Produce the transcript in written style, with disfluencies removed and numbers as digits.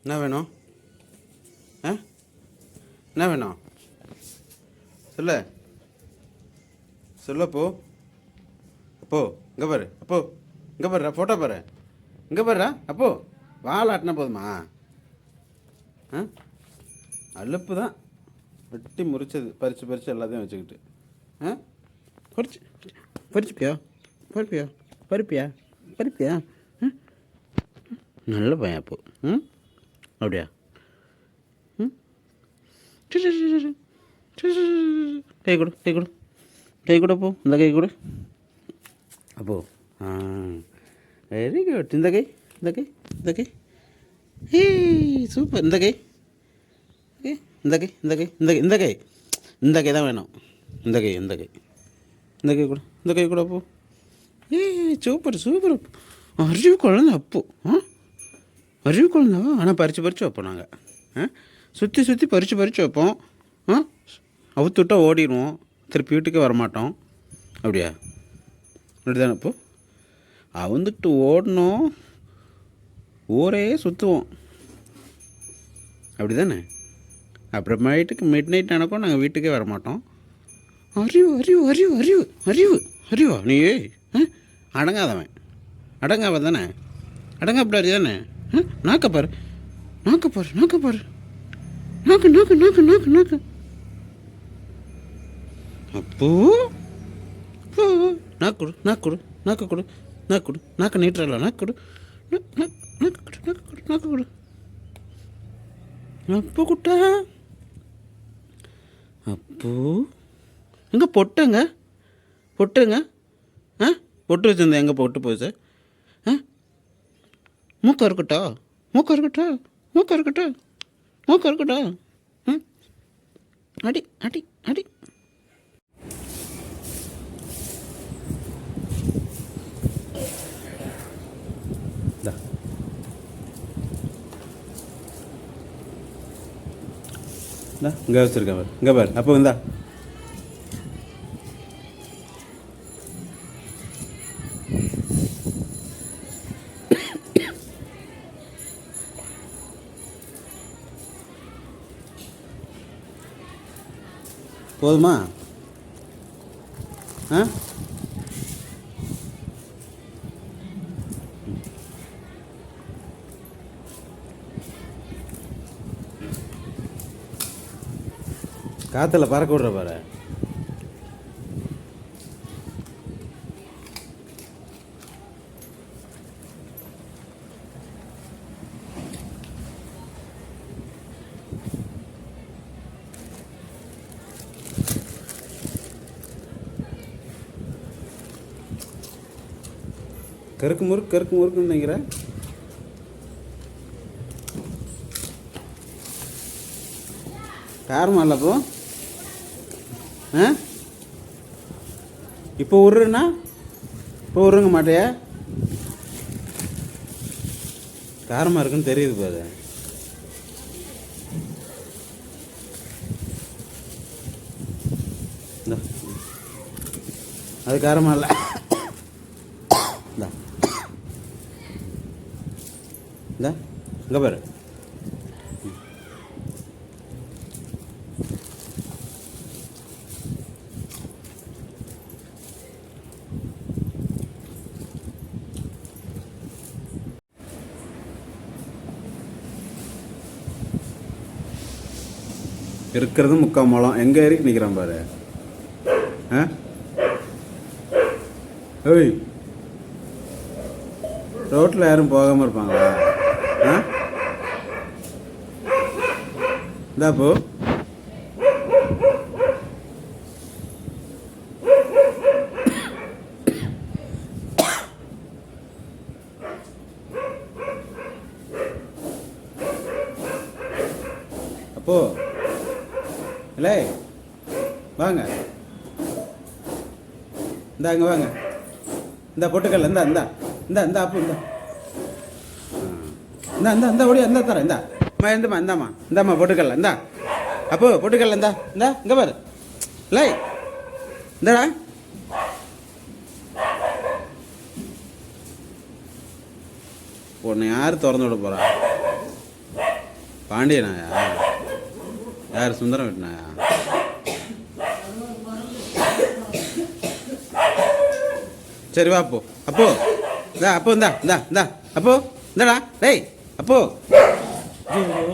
என்ன வேணும்? ஆ, என்ன வேணும்? சொல்லு சொல்ல அப்போ. அப்போ இங்கே பாரு. அப்போ இங்கே பாருடா, ஃபோட்டோ பாரு. இங்கே பாருடா. அப்போ வாழை ஆட்டினா போதுமா? ஆ, அலுப்பு தான். வெட்டி முறிச்சது பறித்து பறித்து எல்லாத்தையும் வச்சுக்கிட்டு. ஆ, பறிச்சு பறிச்சுப்பியா? பறிப்பியா? பறிப்பியா? பறிப்பியா? நல்ல பையன் அப்போ. ம், அப்படியா? ம், கை கொடு, கை கொடு, கை கொடு அப்போ. இந்த கை கொடு அப்போ. ஆ, வெரி குட். இந்த கை, இந்த கை, இந்த கை. ஹே, சூப்பர். இந்த கை, இந்த கை, இந்த கை, இந்த கை, இந்த கை, இந்த கை தான் வேணும். இந்த கை, இந்த கை, இந்த கை கொடு, இந்த கை கொடு அப்போ. Super super. அறிவு குழந்தை அப்போ. ஆ, அறிவு குழந்தைவா. ஆனால் பறித்து பறித்து வைப்போம் நாங்கள். ஆ, சுற்றி சுற்றி பறித்து பறித்து வைப்போம். ஆ, அவுத்து விட்டால் ஓடிடுவோம். திருப்பி வீட்டுக்கே வரமாட்டோம். அப்படியா? அப்படி தானே இப்போ. அவுந்துட்டு ஓடணும், ஊரே சுற்றுவோம். அப்படி தானே? அப்புறமேட்டுக்கு மிட் நைட் ஆனப்போ நாங்கள் வீட்டுக்கே வரமாட்டோம். அறிவு அறிவு அறிவு அறிவு அறிவு அறிவா நீ? அடங்காதவன், அடங்காவன் தானே? அடங்காப்பிடாரி தானே? நாக்க பாரு, நாக்க பாரு, நாக்க பாரு, நாக்கு நாக்கு நாக்கு நாக்கு நாக்கு. அப்போ நாக்கு கொடு, நாக்கு கொடு, நாக்கு கொடு, நாக்கு கொடு, நாக்க நீட்டுறல, நாக்கு கொடு, நாக்கு கொடு, நாக்கு கொடு, நாக்கு கொடு. அப்போ குட்டா. அப்போ எங்கே பொட்டுங்க? பொட்டுங்க? ஆ, பொட்டு வச்சுருந்தேன். எங்கே பொட்டு போச்சு? ஆ, மூக்க இருக்கட்டா, மூக்க இருக்கட்டா, மூக்க இருக்கட்டா, மூக்க இருக்கட்டா. ம், அடி அடி அடி. இங்கே வச்சுருக்கேன் பாரு, இங்கே பாரு. அப்போ இந்தா போதுமா? ஆ, காற்றுல பறக்க விட்ற பாரு. கருக்கு முறுக்கு கருக்கு முறுக்குன்னு நினைக்கிறேன். காரமா இல்லைப்போ? ஆ, இப்போ விட்றேன்னா இப்போ விட்றங்க மாட்டையா? காரமாக இருக்குன்னு தெரியுது பாரு. அது காரமாக இல்லை. இந்த இங்கே பாரு. இருக்கிறது 3/4 முழம். எங்கே ஏறி நிற்கிறான் பாரு. ஆ, ஓய், ரோட்டில் யாரும் போகாமல் இருப்பாங்களா? ஆ, இந்தா போ. அப்போ இல்லை, வாங்க, இந்தா இங்கே வாங்க. இந்த பொட்டுக்கல்ல இந்தா இந்தா இந்தா இந்தா அப்போ இந்தா இந்தா இந்தா இந்தா ஓடியா இந்தா தரேன். இந்தா அம்மா, இந்தம்மா, இந்தாம்மா, இந்தாம்மா பொட்டுக்கல்ல. இந்தா அப்போ பொட்டுக்கல்ல. இந்தா இந்தா இங்கே பாரு. இல்லை, இந்தாடா. உன்னை யார் திறந்து விட போகிறா? பாண்டியனாயா? யார் சுந்தரம் வெட்டினாயா? சரி வா அப்போ. அப்போ இந்தா அப்போ இந்தா இந்தா இந்தா அப்போ இந்தாடா டேய் அப்போ. ஐயோ